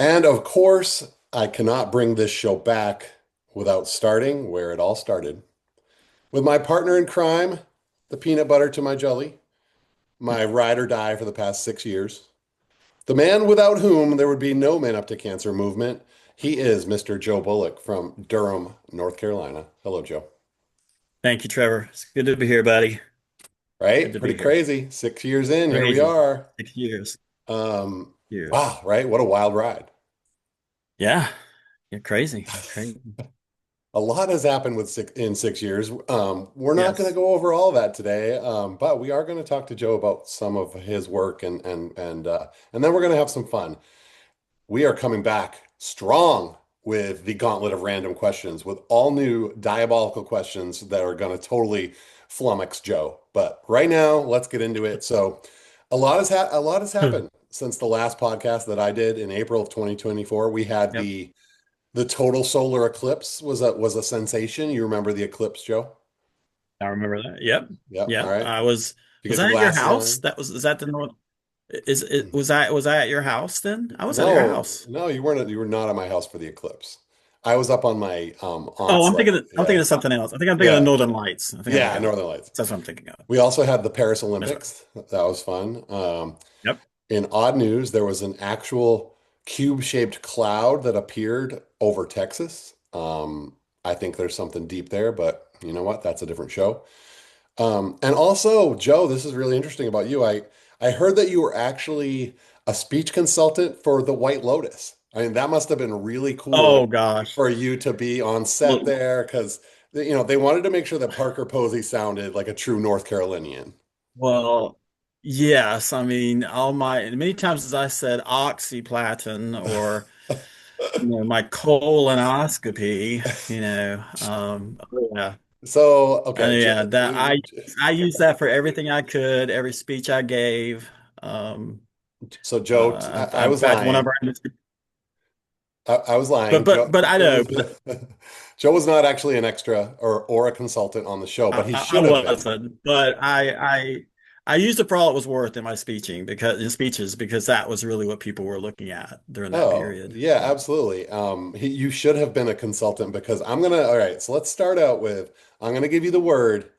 And of course, I cannot bring this show back without starting where it all started. With my partner in crime, the peanut butter to my jelly, my ride or die for the past 6 years, the man without whom there would be no Man Up to Cancer movement. He is Mr. Joe Bullock from Durham, North Carolina. Hello, Joe. Thank you, Trevor. It's good to be here, buddy. Good Right? to Pretty be here. crazy. 6 years in, here we Crazy. are. 6 years. Years. Wow, right? What a wild ride. Yeah. Yeah. Crazy. Crazy. A lot has happened in 6 years. We're not going to Yes. go over all that today, but we are going to talk to Joe about some of his work and then we're going to have some fun. We are coming back strong with the Gauntlet of Random Questions with all new diabolical questions that are going to totally flummox Joe. But right now, let's get into it. So, a lot has happened since the last podcast that I did in April of 2024. We had Yep. the total solar eclipse was a sensation. You remember the eclipse, Joe? I remember that. Yep. Yep. All Yep. right. I was You was get the I at your glasses house? on. Is that the north is it was I at your house then? I was at your No, house. no, you were not at my house for the eclipse. I was up on my Oh, aunt's like I'm yeah. thinking of something else. I think I'm thinking of Yeah. Northern Lights. I think I'm Yeah, thinking of Northern Lights. that's what I'm thinking of. We also had the Paris That's right. Olympics. That was fun. Yep. In odd news, there was an actual cube-shaped cloud that appeared over Texas. I think there's something deep there, but you know what? That's a different show. And also, Joe, this is really interesting about you. I heard that you were actually a speech consultant for the White Lotus. I mean, that must have been really Oh cool gosh. for you to be on set Look, there because they wanted to make sure that Parker Posey sounded like a true North Carolinian. well, yes. I mean, all my many times as I said oxyplatin or my colonoscopy, oh, yeah. So, okay, Yeah, that I used that for everything I could, every speech I gave. Um so Joe, I in was fact, one of lying. our I was lying. but I Joe know, was but Joe was not actually an extra or a consultant on the show, but he I should have been. wasn't. But I used it for all it was worth in my speeches because that was really what people were looking at during that Oh, period. yeah, absolutely. You should have been a consultant because all right, so let's start out with, I'm gonna give you the word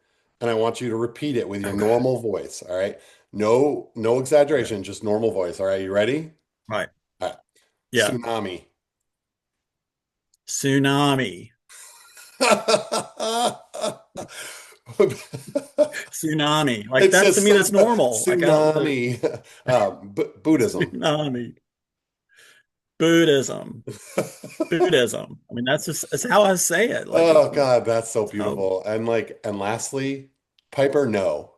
and I want you to repeat it with your Oh God. normal voice. All right. No Okay. exaggeration, just normal voice. All right, you ready? All right. All right. Yeah. Tsunami. Tsunami. Tsunami. Like It's that's to just me, that's normal. Like I don't know. tsunami. Buddhism. Tsunami. Buddhism. Buddhism. I mean, that's how I say it. Like Oh God, that's so so beautiful. And lastly, Piper, no.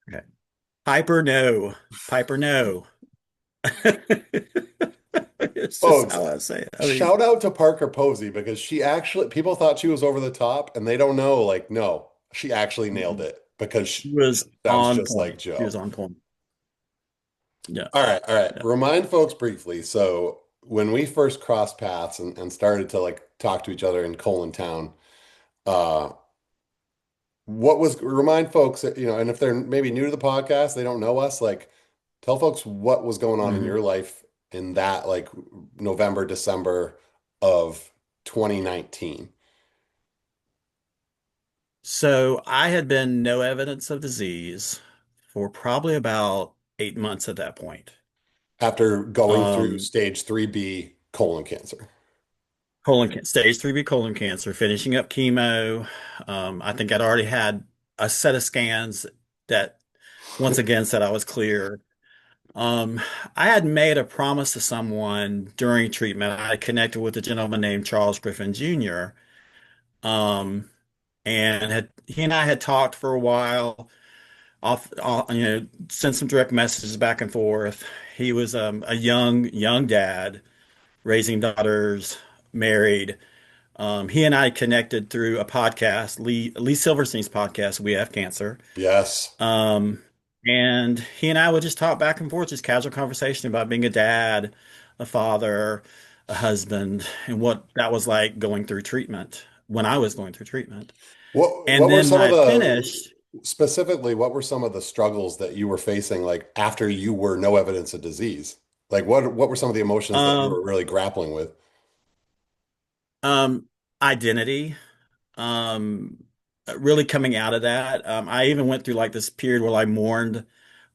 okay. Piper no. Piper no. It's just Folks, how I say it. I mean, shout out to Parker Posey because she actually, people thought she was over the top and they don't know, like, no, she actually nailed she it because was she sounds on just like point. She was Joe. on point. Yeah. All right, all right. Yeah. Remind folks briefly. So when we first crossed paths and started to like talk to each other in Town, uh, remind folks that, and if they're maybe new to the podcast, they don't know us, like tell folks what was going on in Mhm. your life in that like November, December of 2019 So I had been no evidence of disease for probably about 8 months at that point. after going through Um, stage 3B colon cancer. stage 3B colon cancer, finishing up chemo. I think I'd already had a set of scans that once again said I was clear. Um, I had made a promise to someone during treatment. I had connected with a gentleman named Charles Griffin Jr. Um, and he and I had talked for a while, sent some direct messages back and forth. He was a young dad, raising daughters, married. He and I connected through a podcast, Lee Silverstein's podcast, We Have Cancer. Yes. Um, and he and I would just talk back and forth, just casual conversation about being a dad, a father, a husband, and what that was like going through treatment when I was going through treatment. And What were then some when of I had the finished, specifically what were some of the struggles that you were facing like after you were no evidence of disease? Like what were some of the emotions that you Um, were really grappling with? um, Identity. Really coming out of that. I even went through like this period where I mourned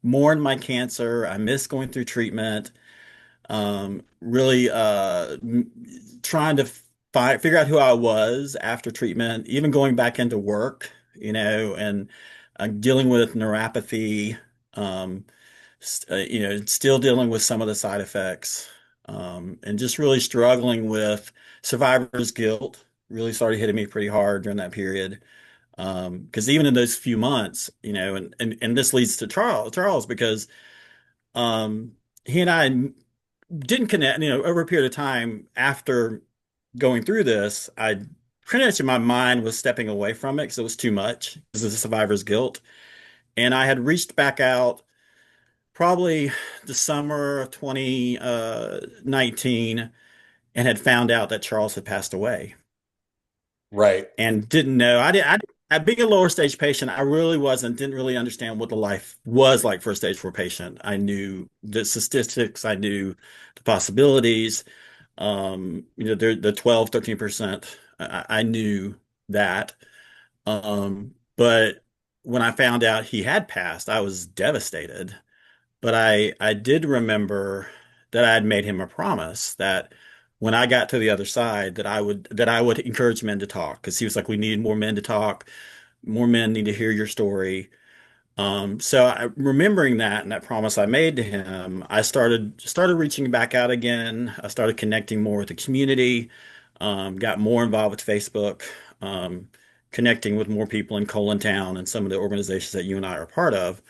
my cancer. I missed going through treatment. Really trying to figure out who I was after treatment, even going back into work, and dealing with neuropathy, still dealing with some of the side effects, and just really struggling with survivor's guilt. Really started hitting me pretty hard during that period. Because even in those few months, and this leads to Charles, because um, he and I didn't connect, over a period of time after going through this, I pretty much in my mind was stepping away from it because it was too much because of the survivor's guilt. And I had reached back out probably the summer of 2019 and had found out that Charles had passed away Right. and didn't know. Being a lower stage patient, I really didn't really understand what the life was like for a stage four patient. I knew the statistics, I knew the possibilities. The 12, 13%. I knew that. But when I found out he had passed, I was devastated. But I did remember that I had made him a promise that when I got to the other side, that I would encourage men to talk because he was like, we need more men to talk. More men need to hear your story. Remembering that and that promise I made to him, I started reaching back out again. I started connecting more with the community, got more involved with Facebook, um, connecting with more people in Town and some of the organizations that you and I are part of.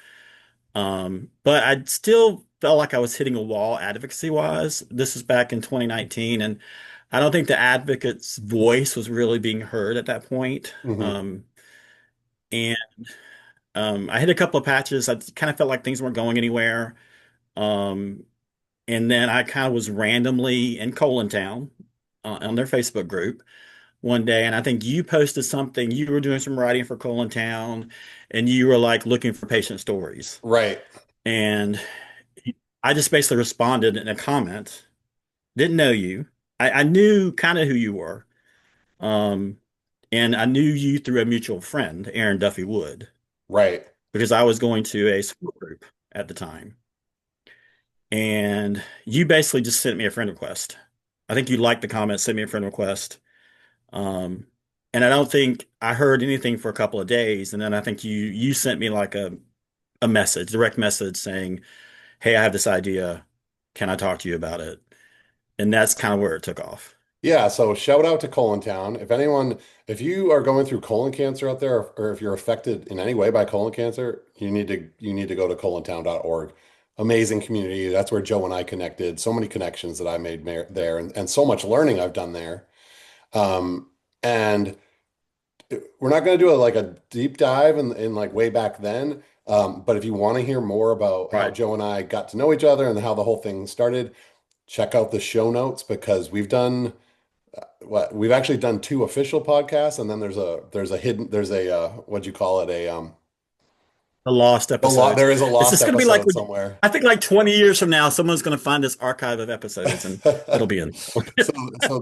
But I still felt like I was hitting a wall advocacy wise. This was back in 2019, and I don't think the advocate's voice was really being heard at that point. Hmm. And I hit a couple of patches. I kind of felt like things weren't going anywhere. Um, and then I kind of was randomly in Town on their Facebook group one day, and I think you posted something. You were doing some writing for Town, and you were like looking for patient stories. Right. And I just basically responded in a comment. Didn't know you. I knew kind of who you were. Um, and I knew you through a mutual friend, Aaron Duffy Wood, Right. because I was going to a support group at the time. And you basically just sent me a friend request. I think you liked the comment, sent me a friend request. Um, and I don't think I heard anything for a couple of days. And then I think you sent me like a message, direct message saying, "Hey, I have this idea. Can I talk to you about it?" And that's kind of where it took off. Yeah, so shout out to Colon Town. If you are going through colon cancer out there, or if you're affected in any way by colon cancer, you need to go to colontown.org. Amazing community. That's where Joe and I connected. So many connections that I made there, and so much learning I've done there. And we're not going to do like a deep dive in like way back then. But if you want to hear more about how Right. Joe and I got to know each other and how the whole thing started, check out the show notes because we've actually done two official podcasts, and then there's a hidden there's a what'd you call it, The lost episodes. there is a It's lost just going to be like, episode somewhere. I think like 20 years from now, someone's going to find this archive of episodes and it'll be in. So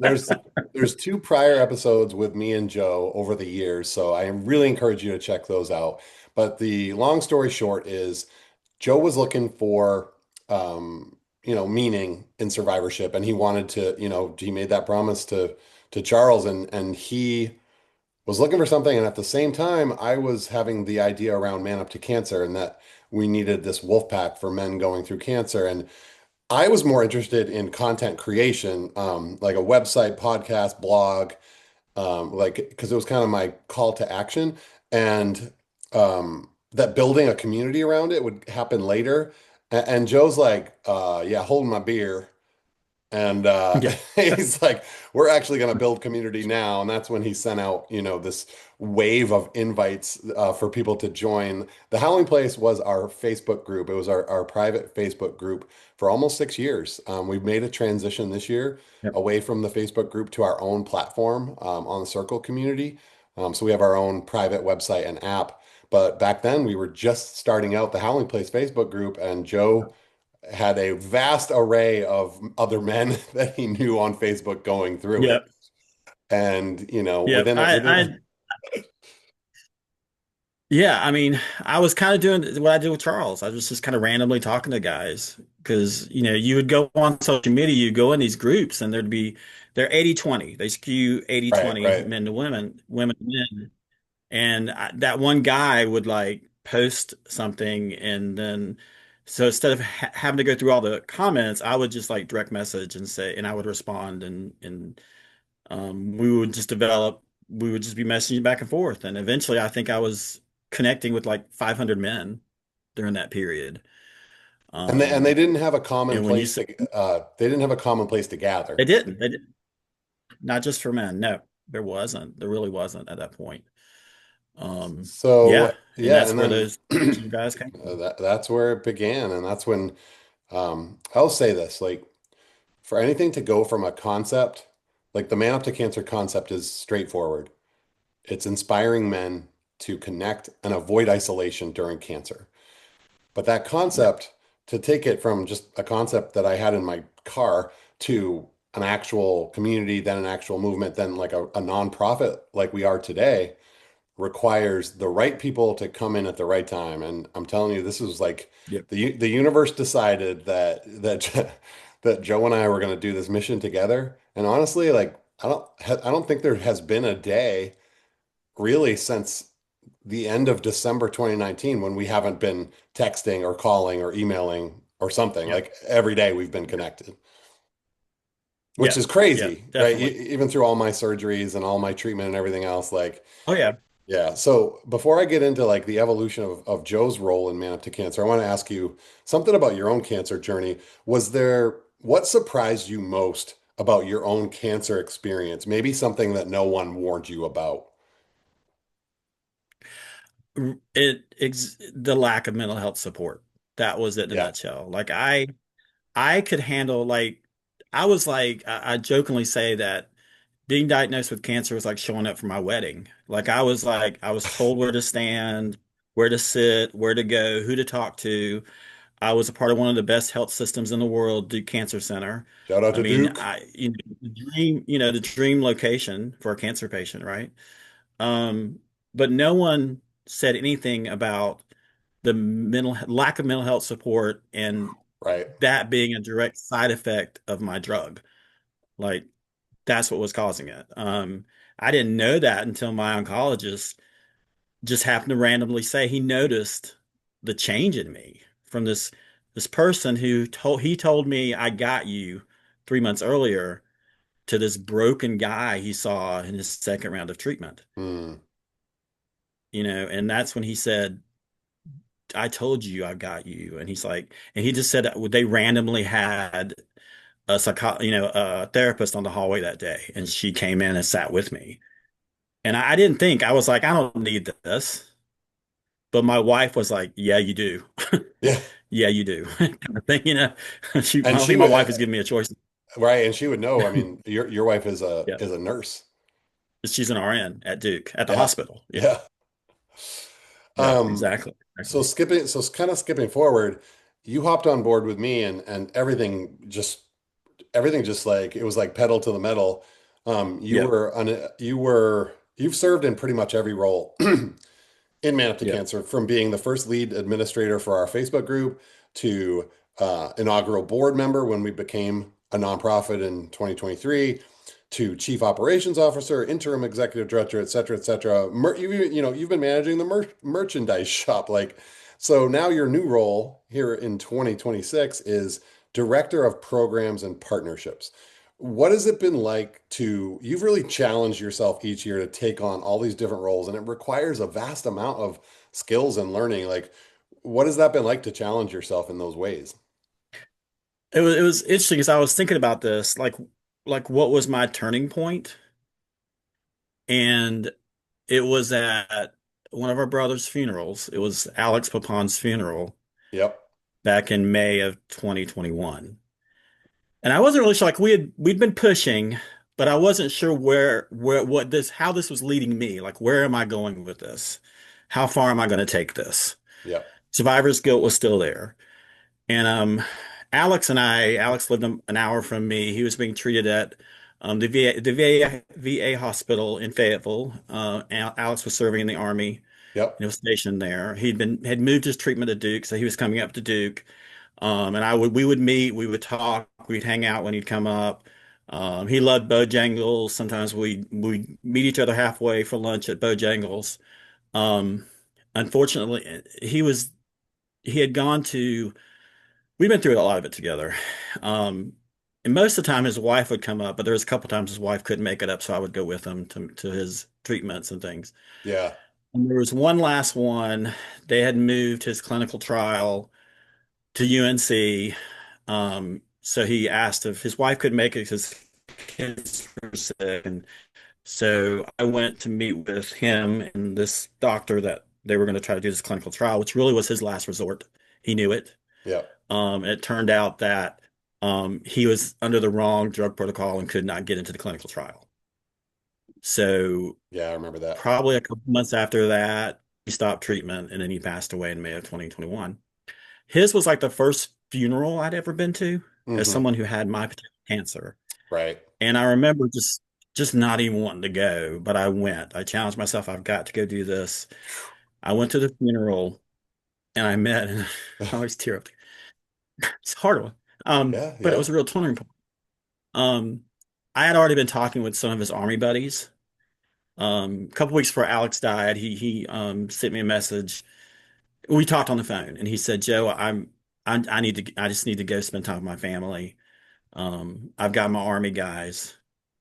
there's two prior episodes with me and Joe over the years, so I really encourage you to check those out. But the long story short is Joe was looking for meaning in survivorship, and he wanted to, he made that promise to Charles, and he was looking for something. And at the same time, I was having the idea around Man Up to Cancer and that we needed this wolf pack for men going through cancer. And I was more interested in content creation, like a website, podcast, blog, like because it was kind of my call to action, and that building a community around it would happen later. And Joe's like, yeah, holding my beer. And Yeah. he's like, we're actually going to build community now. And that's when he sent out, this wave of invites for people to join. The Howling Place was our Facebook group. It was our private Facebook group for almost 6 years. We've made a transition this year Yep. away from the Facebook group to our own platform on the Circle community. So we have our own private website and app. But back then, we were just starting out the Howling Place Facebook group, and Joe had a vast array of other men that he knew on Facebook going through it. Yep. And, Yep. Yeah, I mean, I was kind of doing what I did with Charles. I was just kind of randomly talking to guys because, you would go on social media, you go in these groups and they're 80-20. They skew eighty right, twenty right. men to women to men. And that one guy would like post something and then, so instead of having to go through all the comments, I would just like direct message and say, and I would respond we would just we would just be messaging back and forth. And eventually I think I was connecting with like 500 men during that period. And they Um, didn't have a common and when you place say to they didn't have a common place to gather. they didn't, not just for men. No, there really wasn't at that point. Yeah. So And yeah, that's and where then those original guys came from. that's where it began, and that's when I'll say this, like for anything to go from a concept, like the Man Up to Cancer concept is straightforward. It's inspiring men to connect and avoid isolation during cancer. But that Yep. concept, to take it from just a concept that I had in my car to an actual community, then an actual movement, then like a nonprofit like we are today, requires the right people to come in at the right time. And I'm telling you, this is like Yep. the universe decided that that Joe and I were going to do this mission together. And honestly, like I don't think there has been a day really since the end of December 2019 when we haven't been texting or calling or emailing or something. Yep. Like every day we've been connected, which Yeah. is Yeah. crazy, right? Definitely. Even through all my surgeries and all my treatment and everything else, like Oh yeah. yeah. So before I get into like the evolution of Joe's role in Man Up to Cancer, I want to ask you something about your own cancer journey. What surprised you most about your own cancer experience? Maybe something that no one warned you about. The lack of mental health support. That was it in a Yeah. nutshell. Like I could handle like I was like I jokingly say that being diagnosed with cancer was like showing up for my wedding. Like I was told where to stand, where to sit, where to go, who to talk to. I was a part of one of the best health systems in the world, Duke Cancer Center. Shout out I to mean, Duke. the dream location for a cancer patient, right? Um, but no one said anything about the lack of mental health support and Right. that being a direct side effect of my drug. Like that's what was causing it. I didn't know that until my oncologist just happened to randomly say he noticed the change in me from this person he told me I got you 3 months earlier to this broken guy he saw in his second round of treatment. Hmm. And that's when he said, I told you I got you. And he's like, and he just said that they randomly had a therapist on the hallway that day, and she came in and sat with me. And I didn't think I was like, I don't need this. But my wife was like, yeah, you do. Yeah. Yeah, you do. Kind of thing. I And don't she think my would wife has given me a choice. right, and she would know. I mean, your wife is a Yeah. is a nurse. She's an RN at Duke, at the Yeah. hospital. Yeah. Yeah. Yeah, Um, exactly. so Exactly. kind of skipping forward, you hopped on board with me and everything just like it was like pedal to the metal. Yep. You've served in pretty much every role in Man Up to Yep. Cancer, from being the first lead administrator for our Facebook group to inaugural board member when we became a nonprofit in 2023, to chief operations officer, interim executive director, et cetera, et cetera. You've been managing the merchandise shop. Like, so now your new role here in 2026 is director of programs and partnerships. What has it been like you've really challenged yourself each year to take on all these different roles, and it requires a vast amount of skills and learning. Like, what has that been like to challenge yourself in those ways? It was interesting because I was thinking about this, like what was my turning point? And it was at one of our brother's funerals. It was Alex Papon's funeral Yep. back in May of 2021. And I wasn't really sure, like we'd been pushing, but I wasn't sure how this was leading me. Like, where am I going with this? How far am I going to take this? Yep. Survivor's guilt was still there. And Alex lived an hour from me. He was being treated at the VA hospital in Fayetteville. Alex was serving in the Army. Yep. He was stationed there. Had moved his treatment to Duke, so he was coming up to Duke. And we would meet, we would talk, we'd hang out when he'd come up. He loved Bojangles. Sometimes we meet each other halfway for lunch at Bojangles. Um, Unfortunately, he had gone to. We've been through a lot of it together. Um, and most of the time, his wife would come up, but there was a couple times his wife couldn't make it up, so I would go with him to his treatments and things. Yeah. And there was one last one. They had moved his clinical trial to UNC. So he asked if his wife could make it because kids were sick. And so I went to meet with him and this doctor that they were going to try to do this clinical trial, which really was his last resort. He knew it. Yep. It turned out that he was under the wrong drug protocol and could not get into the clinical trial. So Yeah, I remember that. probably a couple months after that, he stopped treatment and then he passed away in May of 2021. His was like the first funeral I'd ever been to as Hmm. someone who had my particular cancer. Right. And I remember just not even wanting to go, but I went. I challenged myself, I've got to go do this. I went to the funeral and I met and I always tear up. It's a hard one. Yeah, But it yeah. was a real turning point. Um, I had already been talking with some of his army buddies. A couple weeks before Alex died, he sent me a message. We talked on the phone, and he said, "Joe, I just need to go spend time with my family. I've got my army guys.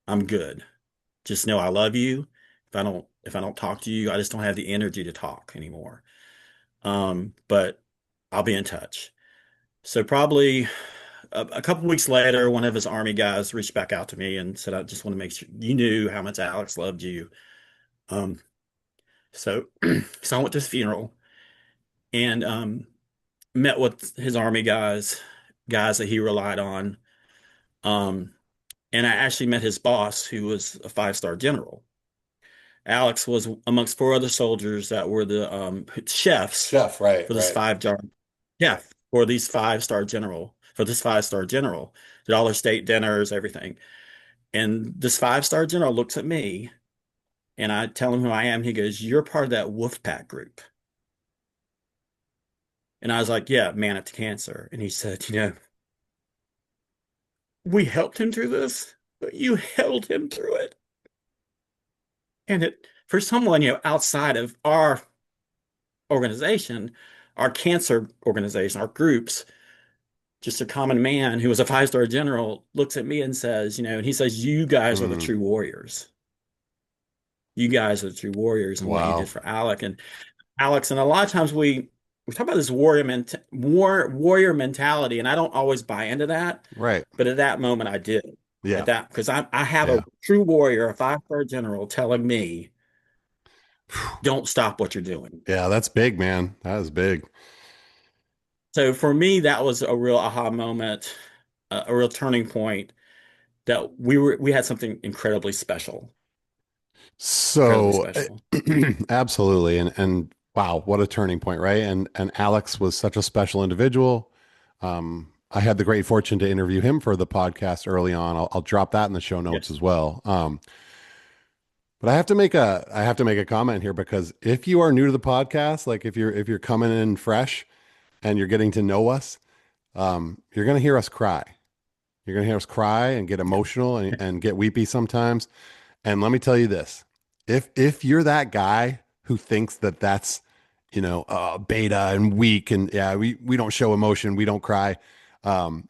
I'm good. Just know I love you. If I don't talk to you, I just don't have the energy to talk anymore. But I'll be in touch." So probably a couple weeks later, one of his army guys reached back out to me and said, "I just want to make sure you knew how much Alex loved you." Um, so, so I went to his funeral and met with his army guys that he relied on. Um, and I actually met his boss, who was a five-star general. Alex was amongst four other soldiers that were the chefs Chef, right, for this right. five-star chef for this five-star general. Did all their state dinners, everything. And this five-star general looks at me and I tell him who I am. He goes, "You're part of that wolf pack group." And I was like, "Yeah, man up to cancer." And he said, "We helped him through this, but you held him through it." And for someone, outside of our organization, our cancer organization, our groups, just a common man who was a five-star general looks at me and says, and he says, "You guys are the Mm, true warriors. You guys are the true warriors," and what you did wow. for Alex. And a lot of times we talk about this warrior mentality, and I don't always buy into that, Right. but at that moment I did. At Yeah. that because I have a Yeah. true warrior, a five-star general telling me, "Don't stop what you're doing." Yeah, that's big, man. That is big. So for me, that was a real aha moment, a real turning point that we had something incredibly So special. absolutely. And wow, what a turning point, right? And Alex was such a special individual. I had the great fortune to interview him for the podcast early on. I'll drop that in the show notes Yes. as well. But I have to make a comment here because if you are new to the podcast, like if you're coming in fresh and you're getting to know us, you're going to hear us cry. You're going to hear us cry and get emotional and get weepy sometimes. And let me tell you this, if you're that guy who thinks that that's, beta and weak and yeah, we don't show emotion, we don't cry, um,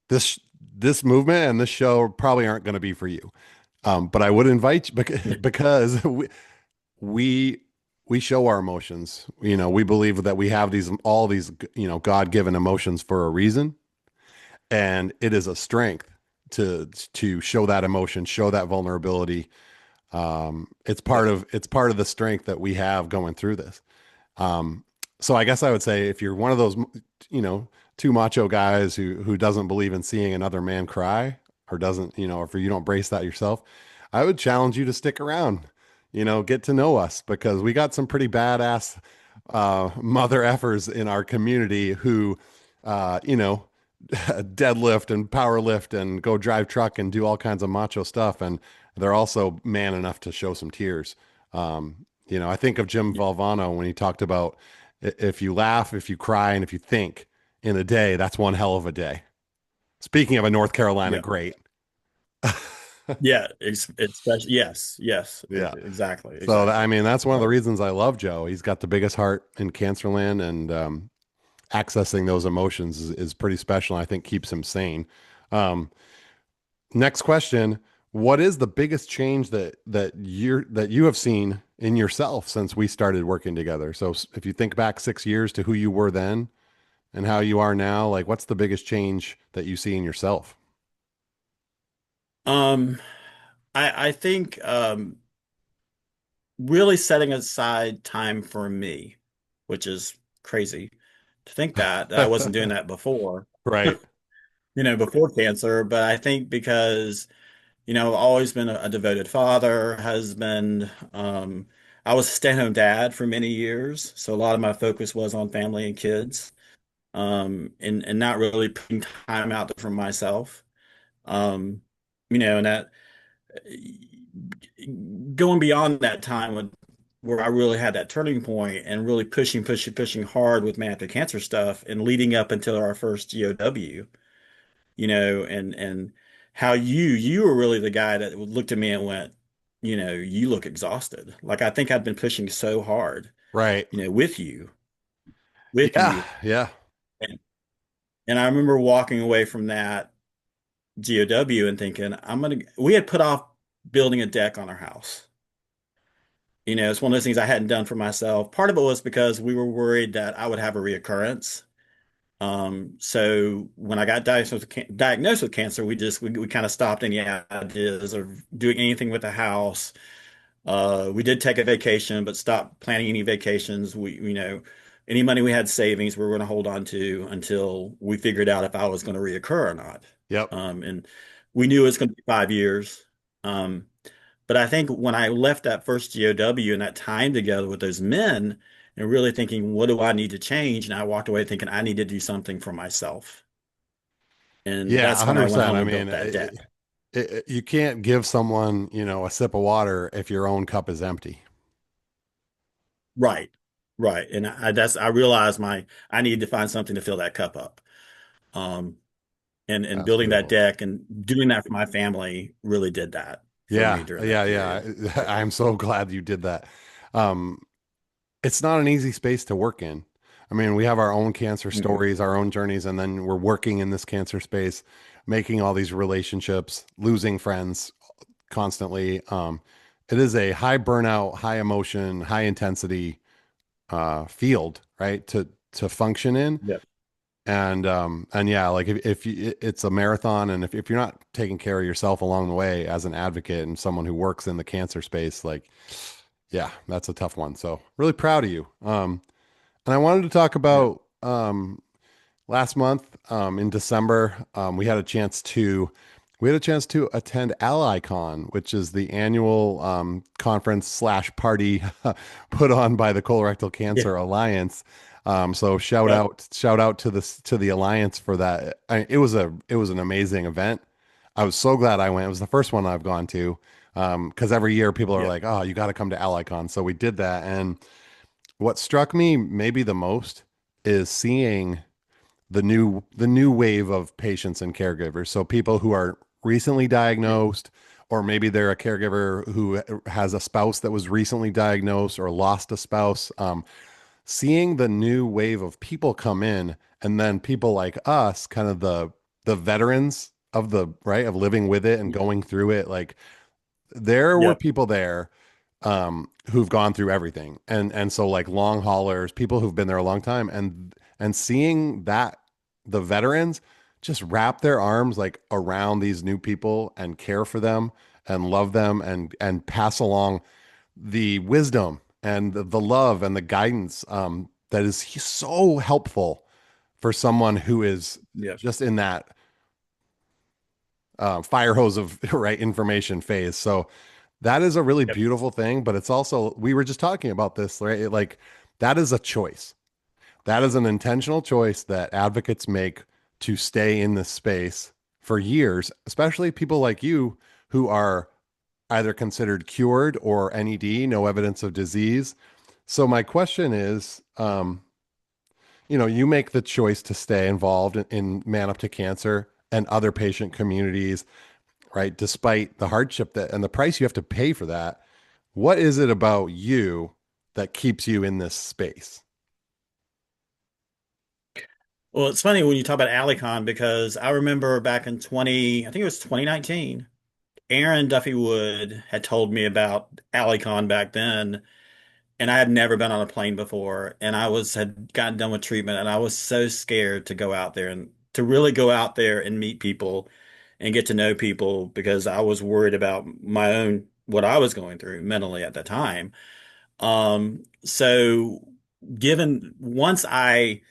this this movement and this show probably aren't going to be for you. But I would invite you because we we show our emotions. We believe that we have all these, God-given emotions for a reason, and it is a strength to show that emotion, show that vulnerability. Yep. It's part of the strength that we have going through this. Um, so I guess I would say if you're one of those, you know, two macho guys who doesn't believe in seeing another man cry or doesn't, if you don't brace that yourself, I would challenge you to stick around, get to know us because we got some pretty badass mother effers in our community who, deadlift and power lift and go drive truck and do all kinds of macho stuff. And they're also man enough to show some tears. I think of Jim Yeah. Valvano when he talked about if you laugh, if you cry, and if you think in a day, that's one hell of a day. Speaking of a North Carolina Yeah. great. Yeah. It's special. Yes. Yes. Yeah. Exactly. So, I Exactly. mean, that's one of the Um, reasons I love Joe. He's got the biggest heart in Cancerland, and accessing those emotions is pretty special. And I think keeps him sane. Um, Next question. What is the biggest change that you have seen in yourself since we started working together? So if you think back 6 years to who you were then and how you are now, like what's the biggest change that you see in yourself? um, I think really setting aside time for me, which is crazy to think that I wasn't doing that before, Right. before cancer. But I think because, I've always been a devoted father, husband. I was a stay-at-home dad for many years, so a lot of my focus was on family and kids, and not really putting time out for myself. Um, and that going beyond that time where I really had that turning point and really pushing, pushing, pushing hard with man after cancer stuff and leading up until our first GOW, and how you were really the guy that looked at me and went, you look exhausted. Like I think I'd been pushing so hard, Right. with you, with Yeah. you. Yeah. And, and I remember walking away from that GOW and thinking, we had put off building a deck on our house. It's one of those things I hadn't done for myself. Part of it was because we were worried that I would have a reoccurrence. So when I got diagnosed with cancer, we kind of stopped any ideas of doing anything with the house. We did take a vacation, but stopped planning any vacations. Any money we had savings, we were going to hold on to until we figured out if I was going to reoccur or not. Yep. And we knew it was going to be 5 years. Um, but I think when I left that first GOW and that time together with those men and really thinking, what do I need to change? And I walked away thinking I need to do something for myself. And Yeah, that's when I went 100%. home I and mean, built that deck. you can't give someone, a sip of water if your own cup is empty. Right. Right. And I realized I needed to find something to fill that cup up. Um, and That's building that beautiful. deck and doing that for my family really did that for Yeah, me during that yeah, period. yeah. I'm so glad you did that. Um, it's not an easy space to work in. I mean, we have our own cancer Mm-mm. stories, our own journeys, and then we're working in this cancer space, making all these relationships, losing friends constantly. It is a high burnout, high emotion, high intensity field, right? To function in. Yeah. And yeah, like if you, it's a marathon, and if you're not taking care of yourself along the way as an advocate and someone who works in the cancer space, like yeah, that's a tough one. So really proud of you. And I wanted to talk Yeah. about last month in December, we had a chance to attend AllyCon, which is the annual conference slash party put on by the Colorectal Yeah. Cancer Alliance. So Yep. shout out to the alliance for that. It was an amazing event. I was so glad I went. It was the first one I've gone to because every year people are Yeah. like, "Oh, you got to come to AllyCon." So we did that, and what struck me maybe the most is seeing the new wave of patients and caregivers. So people who are recently Yeah. diagnosed, or maybe they're a caregiver who has a spouse that was recently diagnosed or lost a spouse. Seeing the new wave of people come in, and then people like us, kind of the veterans of the right of living with it and Yeah. going through it. Like there were Yep. people there who've gone through everything, and so like long haulers, people who've been there a long time, and seeing that the veterans just wrap their arms like around these new people and care for them and love them and pass along the wisdom and the love and the guidance that is so helpful for someone who is Yeah. just in that fire hose of right information phase. So that is a really Yep. beautiful thing, but it's also, we were just talking about this, right? Like that is a choice. That is an intentional choice that advocates make to stay in this space for years, especially people like you who are either considered cured or NED, no evidence of disease. So my question is, you make the choice to stay involved in Man Up to Cancer and other patient communities, right? Despite the hardship that and the price you have to pay for that. What is it about you that keeps you in this space? Well, it's funny when you talk about Alicon because I remember back in I think it was 2019, Aaron Duffy Wood had told me about Alicon back then, and I had never been on a plane before, and had gotten done with treatment, and I was so scared to go out there and to really go out there and meet people and get to know people because I was worried about my own what I was going through mentally at the time. So given once I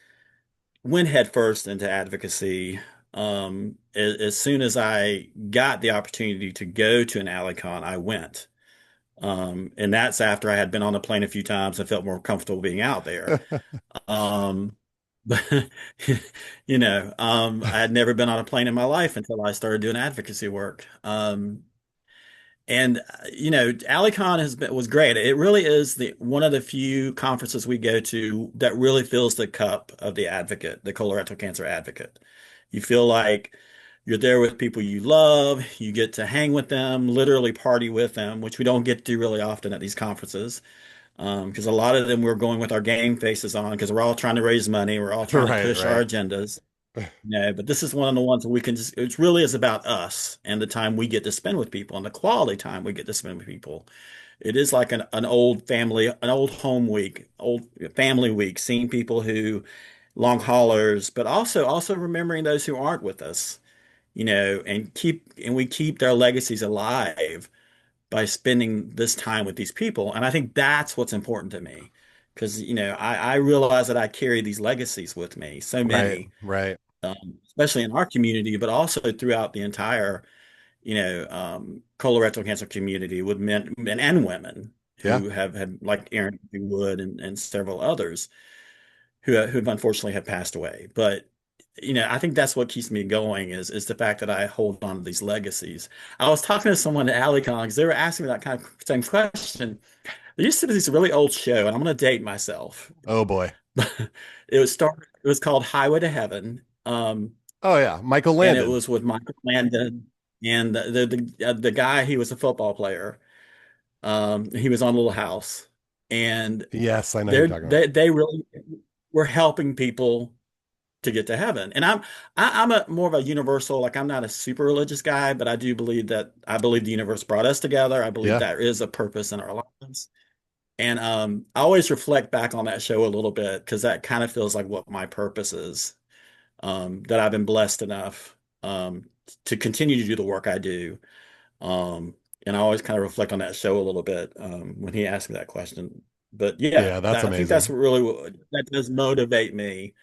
went headfirst into advocacy, as soon as I got the opportunity to go to an Alicon, I went. And that's after I had been on the plane a few times and felt more comfortable being out there. Um, but I had never been on a plane in my life until I started doing advocacy work. Alicon was great. It really is the one of the few conferences we go to that really fills the cup of the advocate, the colorectal cancer advocate. You feel like you're there with people you love, you get to hang with them, literally party with them, which we don't get to do really often at these conferences. Because a lot of them we're going with our game faces on because we're all trying to raise money, we're all trying to Right, push our right. agendas. No, but this is one of the ones where we can just, it really is about us and the time we get to spend with people and the quality time we get to spend with people. It is like an old family, an old home week, old family week, seeing people who long haulers, but also remembering those who aren't with us, and we keep their legacies alive by spending this time with these people. And I think that's what's important to me. Because, I realize that I carry these legacies with me, so Right, many right. especially in our community, but also throughout the entire, colorectal cancer community with men and women Yeah. who have had, like Aaron Wood and several others who've unfortunately have passed away. But I think that's what keeps me going is the fact that I hold on to these legacies. I was talking to someone at Alicon because they were asking me that kind of same question. There used to be this really old show, and I'm going to date myself. Oh boy. It was called Highway to Heaven. Oh yeah, Michael And it Landon. was with Michael Landon and the guy. He was a football player. He was on Little House, and Yes, I know who you're talking about. they really were helping people to get to heaven. And I'm a more of a universal. Like I'm not a super religious guy, but I believe the universe brought us together. I believe Yeah. there is a purpose in our lives. And I always reflect back on that show a little bit because that kind of feels like what my purpose is. That I've been blessed enough to continue to do the work I do. Um, and I always kind of reflect on that show a little bit when he asked me that question. But yeah, Yeah, that's I think that's amazing. what really that does motivate me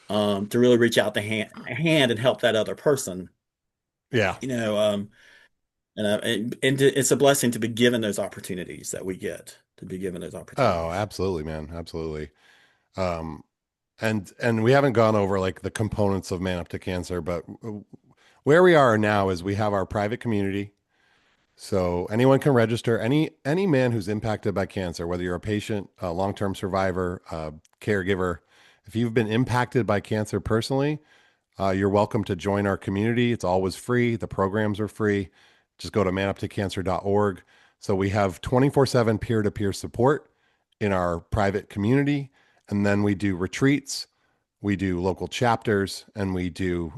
to really reach out the hand and help that other person. Yeah. You know, it's a blessing to be given those opportunities that we get to be given those Oh, opportunities. absolutely, man. Absolutely. Um, and we haven't gone over like the components of Man Up to Cancer, but where we are now is we have our private community. So anyone can register. Any man who's impacted by cancer, whether you're a patient, a long-term survivor, a caregiver, if you've been impacted by cancer personally, you're welcome to join our community. It's always free. The programs are free. Just go to manuptocancer.org. So we have 24/7 peer-to-peer support in our private community. And then we do retreats, we do local chapters, and we do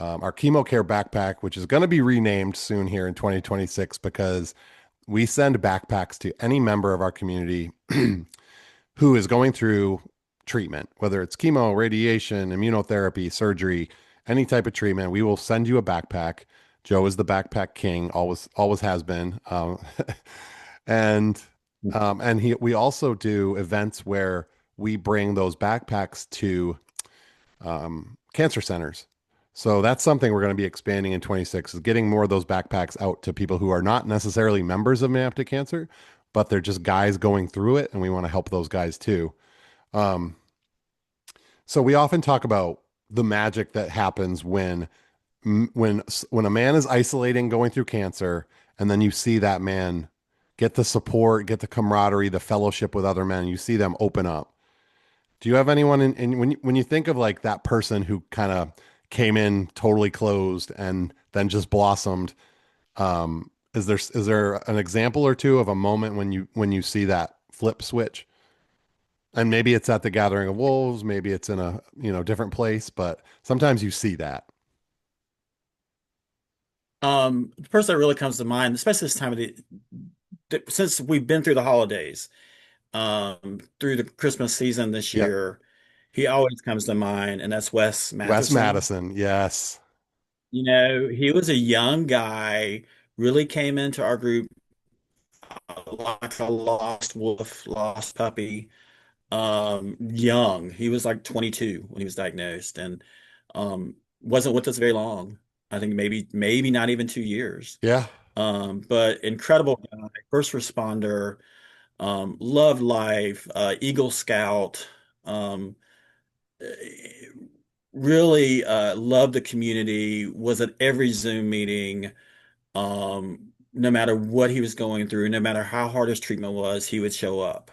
our chemo care backpack, which is going to be renamed soon here in 2026 because we send backpacks to any member of our community who is going through treatment, whether it's chemo, radiation, immunotherapy, surgery, any type of treatment. We will send you a backpack. Joe is the backpack king, always has been, and we also do events where we bring those backpacks to cancer centers. So that's something we're going to be expanding in 26 is getting more of those backpacks out to people who are not necessarily members of Man Up to Cancer, but they're just guys going through it, and we want to help those guys too. Um, so we often talk about the magic that happens when a man is isolating going through cancer, and then you see that man get the support, get the camaraderie, the fellowship with other men, you see them open up. Do you have anyone in when you think of like that person who kind of came in totally closed and then just blossomed? Is there an example or two of a moment when you see that flip switch? And maybe it's at the Gathering of Wolves, maybe it's in a different place, but sometimes you see that. The person that really comes to mind, especially this time of since we've been through the holidays, through the Christmas season this Yep. year, he always comes to mind, and that's Wes Wes Matherson. Madison, yes. He was a young guy, really came into our group like a lost wolf, lost puppy. Young. He was like 22 when he was diagnosed, and wasn't with us very long. I think maybe not even 2 years. Yeah. But incredible guy, first responder, loved life, Eagle Scout, um, really loved the community, was at every Zoom meeting. No matter what he was going through, no matter how hard his treatment was, he would show up.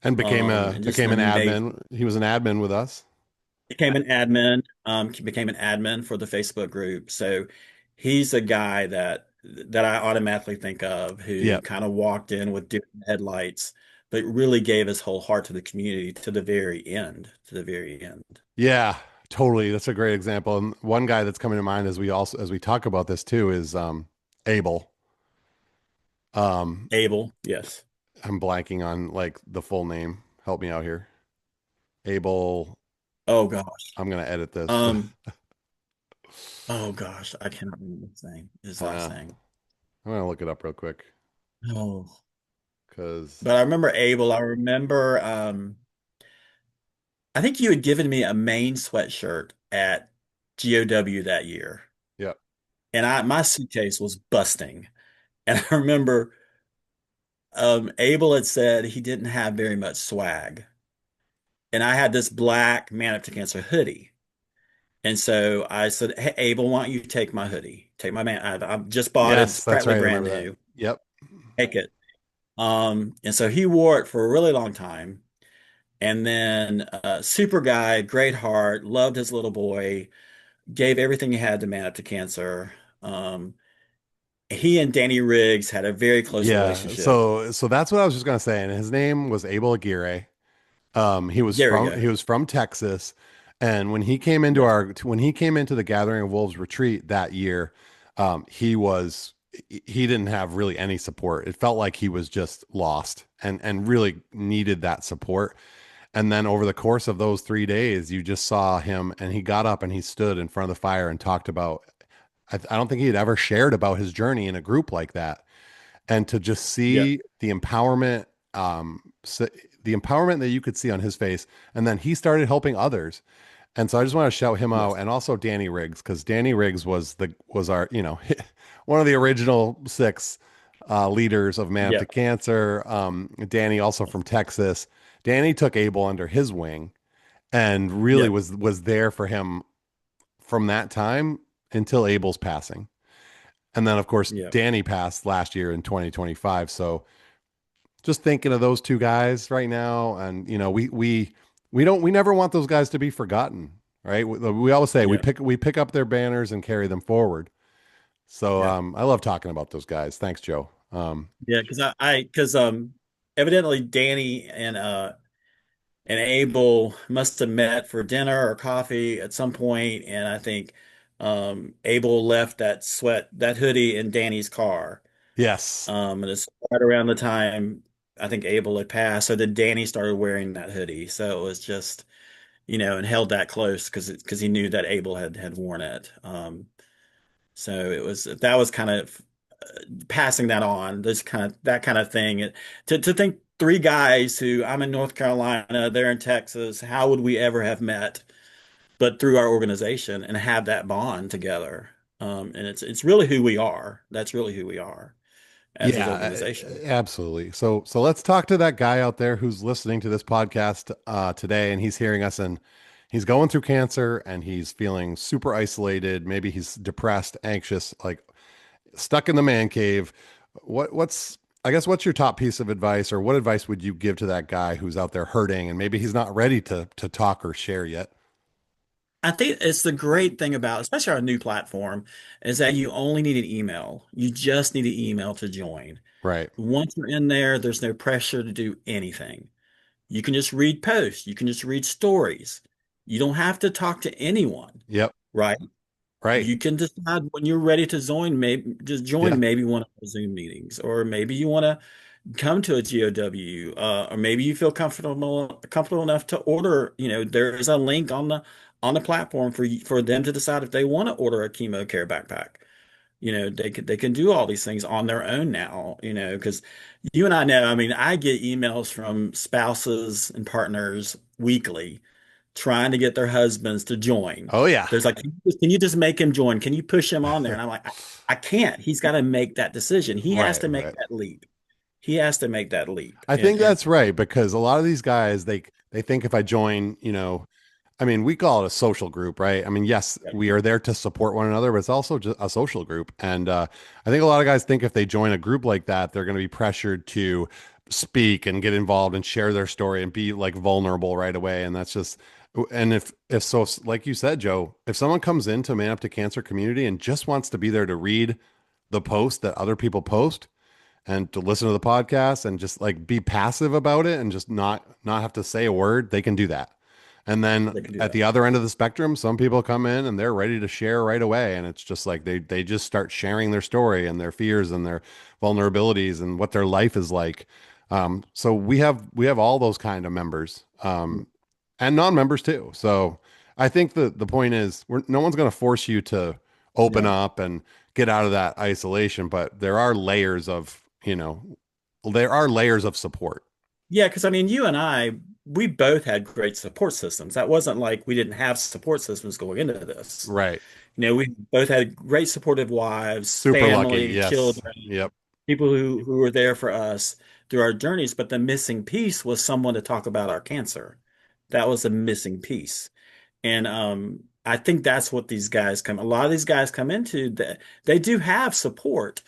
And And just became an an amazing. admin. He was an admin with us. Became an admin for the Facebook group. So he's a guy that I automatically think of who Yep. kind of walked in with different headlights, but really gave his whole heart to the community to the very end, to the very end. Yeah, totally. That's a great example. And one guy that's coming to mind as we talk about this too is Abel. Um Abel, yes. I'm blanking on like the full name. Help me out here. Abel, Oh gosh. I'm gonna edit this. Um, oh gosh, I cannot remember his last Uh, name. I'm gonna look it up real quick Oh, because but I remember Abel. I remember I think you had given me a Maine sweatshirt at GOW that year. yeah. And my suitcase was busting. And I remember Abel had said he didn't have very much swag. And I had this black Man Up to Cancer hoodie. And so I said, "Hey, Abel, why don't you take my hoodie? Take my man. I've just bought it. It's Yes, that's practically right. I brand remember that. new. Yep. Take it." And so he wore it for a really long time. And then super guy, great heart, loved his little boy, gave everything he had to Man Up to Cancer. Um, he and Danny Riggs had a very close Yeah. relationship. So that's what I was just gonna say. And his name was Abel Aguirre. There we go. He was from Texas, and Yes. when he came into the Gathering of Wolves retreat that year, he didn't have really any support. It felt like he was just lost and really needed that support. And then over the course of those 3 days, you just saw him, and he got up and he stood in front of the fire and talked about. I don't think he had ever shared about his journey in a group like that, and to just Yeah. see the empowerment that you could see on his face, and then he started helping others. And so I just want to shout him out, Yes. and also Danny Riggs, because Danny Riggs was our one of the original six leaders of Man Up Yeah. to Cancer. Danny also from Texas. Danny took Abel under his wing and really Yeah. was there for him from that time until Abel's passing. And then, of course, Yeah. Danny passed last year in 2025. So just thinking of those two guys right now, and we never want those guys to be forgotten, right? We always say Yeah. we pick up their banners and carry them forward. So Yeah. I love talking about those guys. Thanks, Joe. Yeah. Because evidently Danny and Abel must have met for dinner or coffee at some point, and I think Abel left that hoodie in Danny's car. Yes, And it's right around the time I think Abel had passed, so then Danny started wearing that hoodie. So it was just, and held that close because he knew that Abel had worn it. So that was kind of passing that on, this kind of that kind of thing. To think three guys who I'm in North Carolina, they're in Texas, how would we ever have met but through our organization and have that bond together? And it's really who we are. That's really who we are as this yeah, organization. absolutely. So let's talk to that guy out there who's listening to this podcast today, and he's hearing us, and he's going through cancer and he's feeling super isolated. Maybe he's depressed, anxious, like stuck in the man cave. What's I guess what's your top piece of advice, or what advice would you give to that guy who's out there hurting and maybe he's not ready to talk or share yet? I think it's the great thing about, especially our new platform, is that you only need an email. You just need an email to join. Right. Once you're in there, there's no pressure to do anything. You can just read posts. You can just read stories. You don't have to talk to anyone, Yep. right? Right. You can decide when you're ready to join, maybe just join Yeah. maybe one of the Zoom meetings, or maybe you want to come to a GOW, or maybe you feel comfortable enough to order. There is a link on the platform for them to decide if they want to order a chemo care backpack. They can do all these things on their own now, because you and I know, I mean, I get emails from spouses and partners weekly trying to get their husbands to join. Oh yeah. There's like, can you just make him join? Can you push him on there? And I'm like, I can't. He's got to make that decision. He has Right, to make right. that leap. He has to make that leap. I And think and that's right because a lot of these guys they think if I join, I mean, we call it a social group, right? I mean, yes, yeah, we are there to support one another, but it's also just a social group. And I think a lot of guys think if they join a group like that, they're going to be pressured to speak and get involved and share their story and be like vulnerable right away. And that's just, and if so, like you said, Joe, if someone comes into Man Up to Cancer community and just wants to be there to read the post that other people post, and to listen to the podcast and just like be passive about it and just not have to say a word, they can do that. And then they can do at that. the other end of the spectrum, some people come in and they're ready to share right away, and it's just like they just start sharing their story and their fears and their vulnerabilities and what their life is like. So we have all those kind of members, and non-members too. So I think the point is no one's going to force you to open Yeah. up and get out of that isolation, but there are layers of support. Yeah, because I mean, you and I, we both had great support systems. That wasn't like we didn't have support systems going into this. Right. We both had great supportive wives, Super lucky. family, Yes. children, Yep. people who were there for us through our journeys. But the missing piece was someone to talk about our cancer. That was a missing piece. And I think that's what a lot of these guys come into, that they do have support.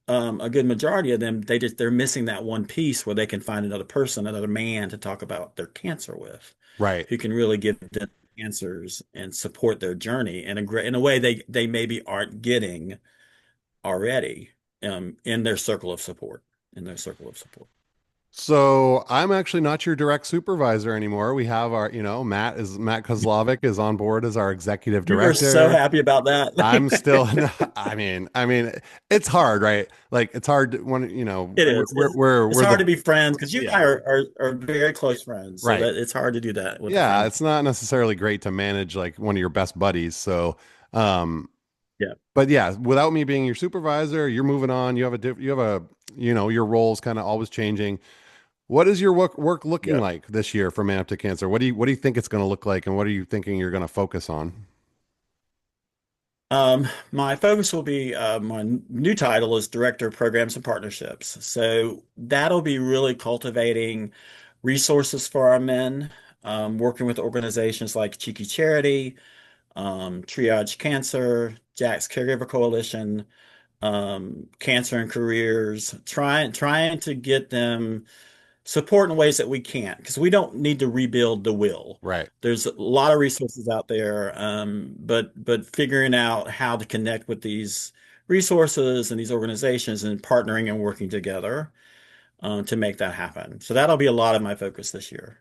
A good majority of them, they're missing that one piece where they can find another person, another man to talk about their cancer with, Right. who can really give them answers and support their journey in a way they maybe aren't getting already in their circle of support. In their circle of support. So I'm actually not your direct supervisor anymore. We have Matt Kozlovic is on board as our executive You were so director. happy about I'm that. still, I mean, it's hard, right? Like it's hard when, It we're, is. we're, we're, It's we're hard the, to be friends because you and yeah, I are very close friends, so right. that it's hard to do that with a Yeah. friend. It's not necessarily great to manage like one of your best buddies. So, um, Yeah, but yeah, without me being your supervisor, you're moving on. Your role's kind of always changing. What is your work looking yeah. like this year for Man Up to Cancer? What do you think it's going to look like, and what are you thinking you're going to focus on? My focus will be my new title is Director of Programs and Partnerships. So that'll be really cultivating resources for our men, working with organizations like Cheeky Charity, Triage Cancer, Jack's Caregiver Coalition, Cancer and Careers, trying to get them support in ways that we can't, because we don't need to rebuild the will. Right. There's a lot of resources out there, but figuring out how to connect with these resources and these organizations and partnering and working together to make that happen. So that'll be a lot of my focus this year.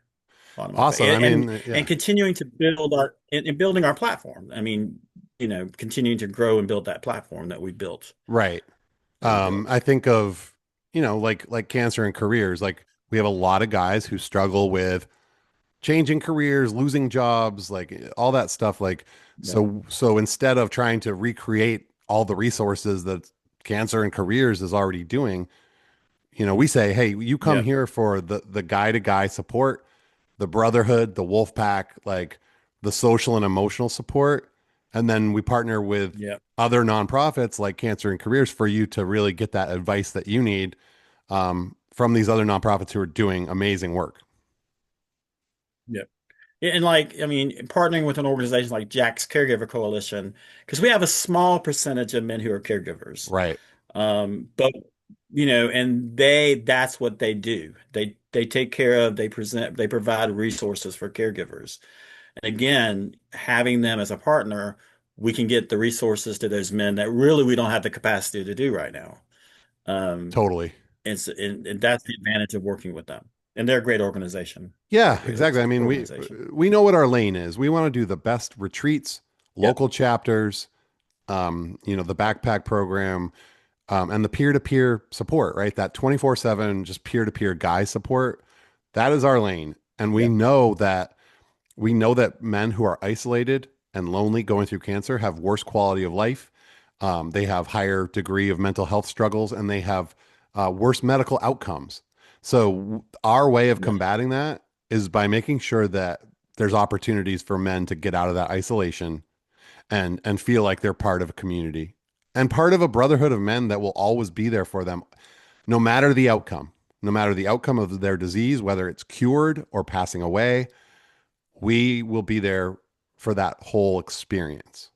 A lot of my Awesome. I mean, and yeah, continuing to build and building our platform. I mean, continuing to grow and build that platform right. that we built. I think of, like cancer and careers. Like we have a lot of guys who struggle with changing careers, losing jobs, like all that stuff. Like, Yeah, so instead of trying to recreate all the resources that cancer and careers is already doing, we say, hey, you come yeah, here for the guy to guy support, the brotherhood, the wolf pack, like the social and emotional support. And then we partner with yeah, other nonprofits like Cancer and Careers for you to really get that advice that you need, from these other nonprofits who are doing amazing work. yeah. And like, I mean, partnering with an organization like Jack's Caregiver Coalition, because we have a small percentage of men who are caregivers. Right. But and that's what they do. They take care of, they provide resources for caregivers. And again, having them as a partner, we can get the resources to those men that really we don't have the capacity to do right now. Um, Totally. and that's the advantage of working with them. And they're a great organization. Yeah, It's exactly. a I good mean, we organization. we know what our lane is. We want to do the best retreats, Yep. local chapters, the backpack program, and the peer-to-peer support, right? That 24/7 just peer-to-peer guy support. That is our lane. And Yep. we know that men who are isolated and lonely going through cancer have worse quality of life. They have higher degree of mental health struggles, and they have worse medical outcomes. So our way of Right. combating that is by making sure that there's opportunities for men to get out of that isolation and feel like they're part of a community and part of a brotherhood of men that will always be there for them, no matter the outcome. No matter the outcome of their disease, whether it's cured or passing away, we will be there for that whole experience.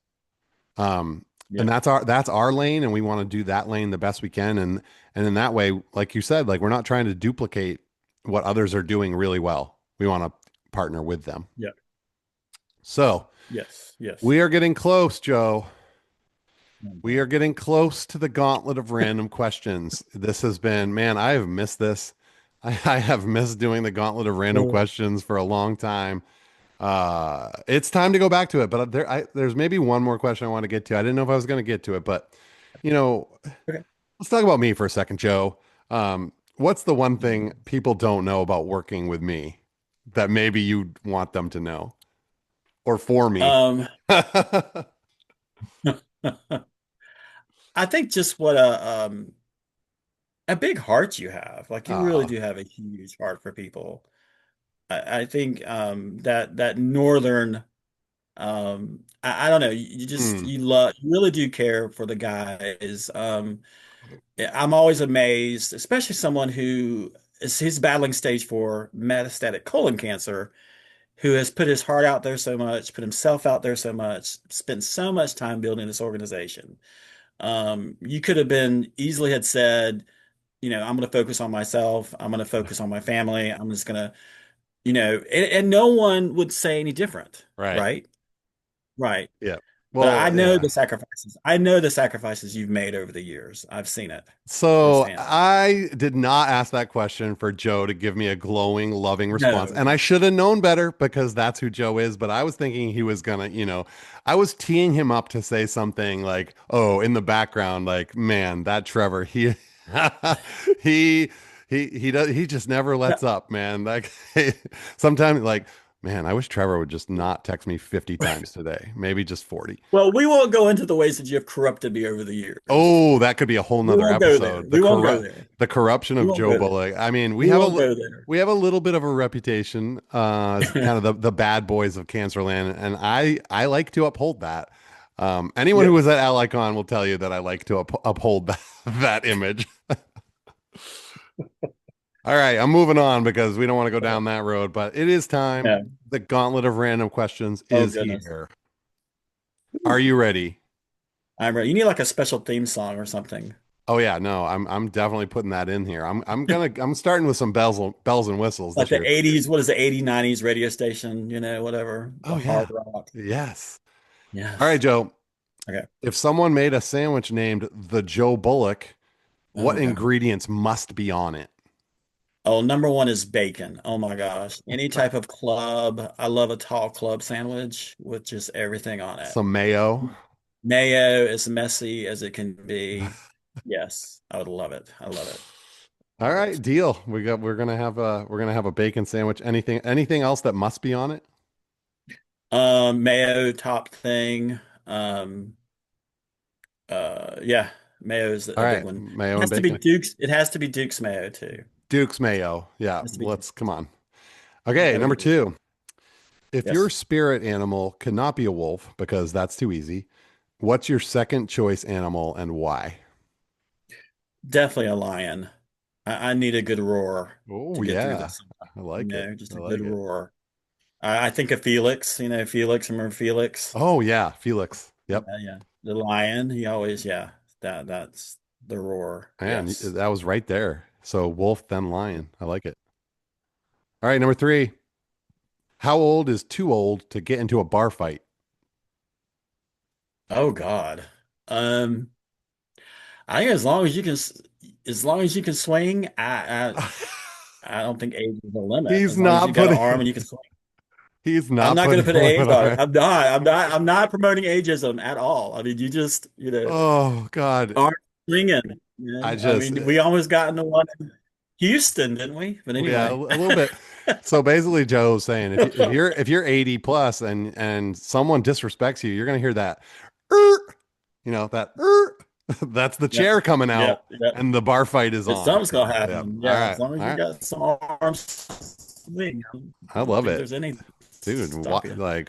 And Yep. that's our lane, and we want to do that lane the best we can. And in that way, like you said, like we're not trying to duplicate what others are doing really well. We want to partner with them. Yep. So Yes. Yes. we are getting close, Joe. Oh, We boy. are getting close to the gauntlet of random questions. This has been, man, I have missed this. I have missed doing the gauntlet of random Oh, questions for a long time. It's time to go back to it, but there's maybe one more question I want to get to. I didn't know if I was going to get to it, but you know, okay. let's talk about me for a second, Joe. What's the one thing people don't know about working with me that maybe you want them to know, or for me? Um, I think just what a big heart you have. Like you really Ah, do have a huge heart for people. I think that northern I don't know, you just hmm, you really do care for the guys. Yeah, I'm always amazed, especially someone who is he's battling stage 4 metastatic colon cancer, who has put his heart out there so much, put himself out there so much, spent so much time building this organization. You could have been easily had said, I'm going to focus on myself. I'm going to focus on my family. I'm just going to, and no one would say any different, right. right? Right. Yeah. But Well, yeah. I know the sacrifices you've made over the years. I've seen it So firsthand. I did not ask that question for Joe to give me a glowing, loving response. No. And I should have known better because that's who Joe is. But I was thinking he was gonna, I was teeing him up to say something like, oh, in the background, like, man, that Trevor, he he he just never No. lets up, man. Like sometimes like, man, I wish Trevor would just not text me 50 times today. Maybe just 40. Well, we won't go into the ways that you have corrupted me over the years. Oh, that could be a whole We nother won't go there. episode. We won't go there. The corruption We of won't Joe go there. Bullock. I mean, We won't go there. we have a little bit of a reputation as kind of the bad boys of Cancerland, and I like to uphold that. Anyone who Yep. was at AliCon will tell you that I like to uphold that image. All right, I'm moving on because we don't want to go down that road, but it is time. Yeah. The gauntlet of random questions Oh is goodness. here. Are you ready? I'm ready. You need like a special theme song or something. Oh yeah, no, I'm definitely putting that in here. I'm starting with some bells and whistles Like this the year. 80s, what is the 80s, 90s radio station, whatever, the Oh hard yeah. rock. Yes. All right, Yes. Joe. Okay. If someone made a sandwich named the Joe Bullock, Oh what my God. ingredients must be on it? Oh, number one is bacon. Oh my gosh. Any type of club. I love a tall club sandwich with just everything on it. Some mayo. Mayo, as messy as it can be. Yes, I would love it. I love it. All Love right, it. deal. We're gonna have a bacon sandwich. Anything else that must be on it? Mayo top thing. Um, yeah, mayo is All a big right, one. mayo It and has to be bacon. Duke's. It has to be Duke's mayo too. It Duke's mayo. Yeah, has to be let's come Duke's. on. Okay, Gotta be number Duke. two. If your Yes, spirit animal could not be a wolf because that's too easy, what's your second choice animal and why? definitely a lion. I need a good roar Oh to get through yeah, this. I like it. Just I a good like it. roar. I think of Felix, Felix, remember Felix? Oh yeah, Felix. Yep. Yeah, yeah. The lion, he always, yeah, that's the roar. Man, Yes. that was right there. So wolf, then lion. I like it. All right, number three. How old is too old to get into a bar fight? Oh God. Um, I think as long as you can swing, I don't think age is a limit. He's As long as you not got an arm putting and you can swing. he's I'm not not going putting to put a an limit age on on it. it. I'm not promoting ageism at all. I mean, you just, Oh God. aren't swinging. I I just mean, we almost got into one in Houston, didn't we? But yeah, a anyway. little bit. So basically Joe's saying if you're 80 plus and someone disrespects you, you're gonna hear that "Er," that that's the Yep. chair coming Yep. out Yep. and the bar fight is It's on. something's gonna Yep. happen. All Yeah, as right. long All as you right. got some arms swing, I I don't love think it. there's anything to Dude, stop you.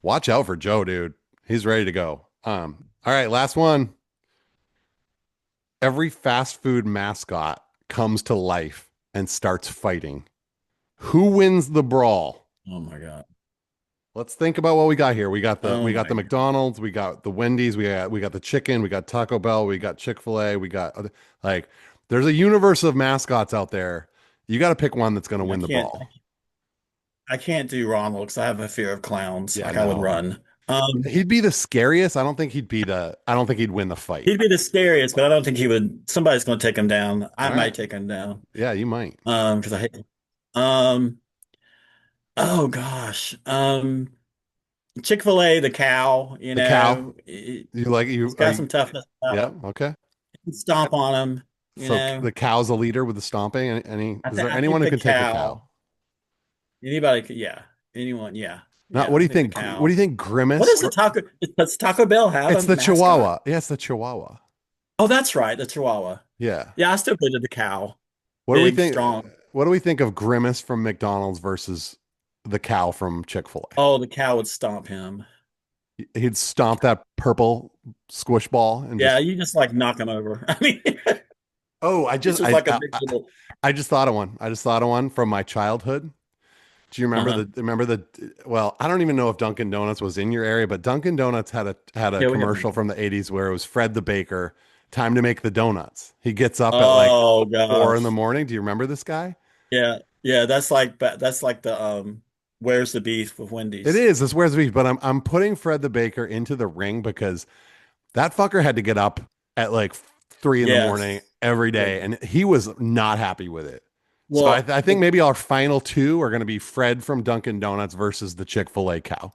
watch out for Joe, dude. He's ready to go. All right, last one. Every fast food mascot comes to life and starts fighting. Who wins the brawl? Oh my God. Let's think about what we got here. We got the Oh we my got the God. McDonald's, we got the Wendy's, we got the chicken, we got Taco Bell, we got Chick-fil-A, we got like there's a universe of mascots out there. You got to pick one that's going to I win the can't brawl. I can't do Ronald because I have a fear of clowns. Yeah, Like I would no. run. Um, He'd be the scariest. I don't think he'd win the fight. he'd be the scariest, but I don't think he would. Somebody's going to take him down. I All right. might take him down. Yeah, you might. Because I hate. Um, oh gosh. Chick-fil-A, the cow. The cow. You like He's you are got you some toughness about yeah, him. okay. You can stomp on him. You So know. the cow's a leader with the stomping. Is there I anyone think who the can take a cow? cow. Anybody could. Yeah. Anyone. Yeah. Now, Yeah. I think the what do cow. you think What Grimace? does the taco? Does Taco Bell have a It's the mascot? Chihuahua. Yeah, it's the Chihuahua. Oh, that's right, the Chihuahua. Yeah. Yeah, I still put it the cow. What do we Big, think? strong. What do we think of Grimace from McDonald's versus the cow from Chick-fil-A? Oh, the cow would stomp him. He'd stomp that purple squish ball and Yeah, just. you just like knock him over. I mean, Oh, it's just like a big little. I just thought of one. I just thought of one from my childhood. Do you Uh-huh. remember the well, I don't even know if Dunkin' Donuts was in your area, but Dunkin' Donuts had a Yeah, we have commercial Dunkin'. from the 80s where it was Fred the baker, time to make the donuts. He gets up at like Oh 4 in the gosh. morning. Do you remember this guy? Yeah, yeah. That's like the Where's the beef with It Wendy's? is. It's where's the beef, but I'm putting Fred the baker into the ring because that fucker had to get up at like 3 in the morning Yes. every Yeah. day, and he was not happy with it. So Well, I think maybe our final two are going to be Fred from Dunkin' Donuts versus the Chick-fil-A cow.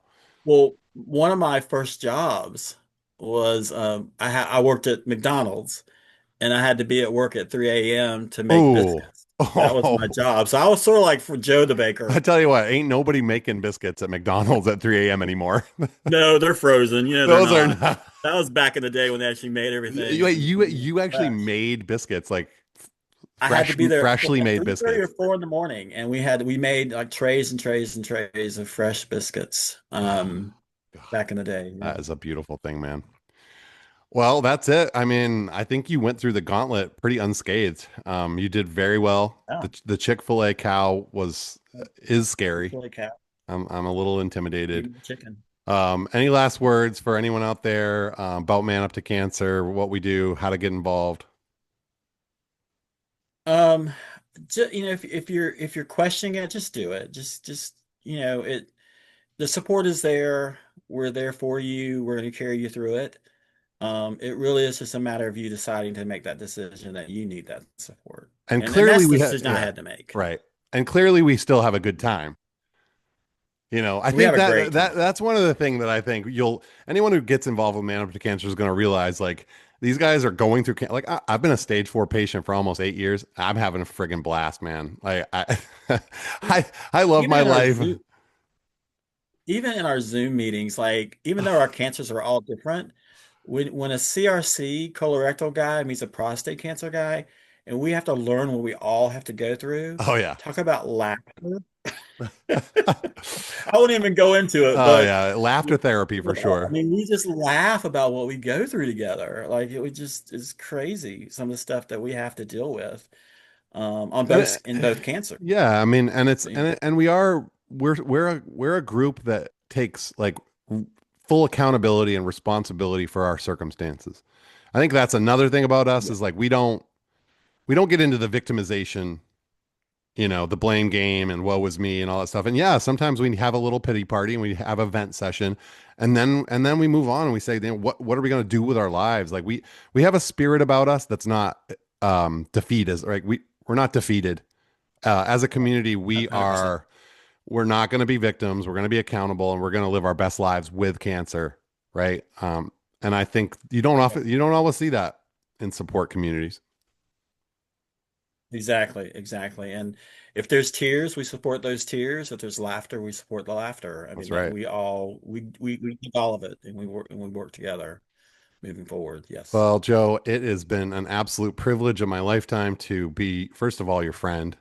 one of my first jobs was I worked at McDonald's and I had to be at work at 3 a.m. to make Oh, biscuits. That was my oh, job. So I was sort of like for Joe the I baker. tell you what, ain't nobody making biscuits at McDonald's at 3 a.m. anymore. No, they're frozen. They're Those are not. not. That was back in the day when they actually made You, everything you from you actually scratch. made biscuits like I had to be there freshly at made 3:30 or biscuits. 4 in the morning, and we made like trays and trays and trays of fresh biscuits. God, Back in the day. Yeah. that is a beautiful thing, man. Well, that's it. I mean, I think you went through the gauntlet pretty unscathed. You did very well. Oh, The Chick-fil-A cow is scary. Chick-fil-A cow, I'm a little intimidated. even the chicken. Any last words for anyone out there about Man Up to Cancer, what we do, how to get involved? Um, if you're questioning it, just do it. It. The support is there. We're there for you. We're going to carry you through it. It really is just a matter of you deciding to make that decision that you need that support. And And clearly that's we the have, decision I yeah, had to make. right. And clearly we still have a good time. I We have think a great time. that's one of the things that I think anyone who gets involved with Man Up to Cancer is going to realize like these guys are going through like I've been a stage 4 patient for almost 8 years. I'm having a friggin' blast, man. Like I love Even my in our life. Zoom, even in our Zoom meetings, like even though our cancers are all different, when a CRC colorectal guy meets a prostate cancer guy, and we have to learn what we all have to go through, Oh yeah. talk about laughter. I won't even go into it, Oh but yeah, laughter therapy for I sure. mean, we just laugh about what we go through together. Like it would just is crazy some of the stuff that we have to deal with And in both cancer. yeah, I mean, and it's You and know, it, and we are. we're a group that takes like full accountability and responsibility for our circumstances. I think that's another thing about us Yeah. is like we don't get into the victimization, the blame game and woe is me and all that stuff. And yeah, sometimes we have a little pity party and we have a vent session, and then we move on and we say, what are we going to do with our lives? Like we have a spirit about us that's not defeated, right? We're not defeated. As a community, 100%. we're not going to be victims. We're going to be accountable, and we're going to live our best lives with cancer, right? And I think you don't always see that in support communities. Exactly, exactly. And if there's tears, we support those tears. If there's laughter, we support the laughter. I That's mean, that right. we keep all of it, and we work together moving forward. Yes. Well, Joe, it has been an absolute privilege of my lifetime to be, first of all, your friend,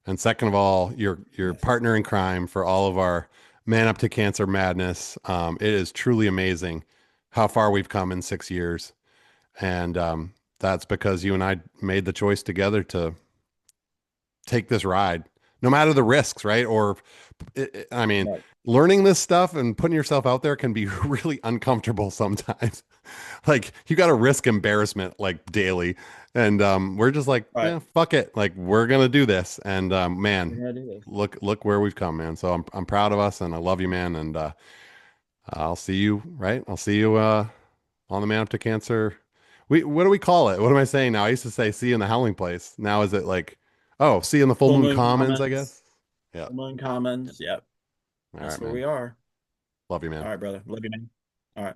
and second of all, your Yes. partner in crime for all of our Man Up to Cancer madness. It is truly amazing how far we've come in 6 years, and that's because you and I made the choice together to take this ride, no matter the risks, right? I mean, Right. learning this stuff and putting yourself out there can be really uncomfortable sometimes. Like you got to risk embarrassment like daily, and we're just like, Right. yeah, fuck it, like we're gonna do this. And We're man, gonna do this. look where we've come, man. So I'm proud of us, and I love you, man. And I'll see you, right? I'll see you on the Man Up to Cancer. What do we call it? What am I saying now? I used to say see you in the Howling Place. Now is it like, oh, see you in the Full Full Moon Moon Commons, I Commons. guess. Yeah. Full Moon Commons. Yep. All That's right, where man. we are. Love you, All man. right, brother. Love you, man. All right.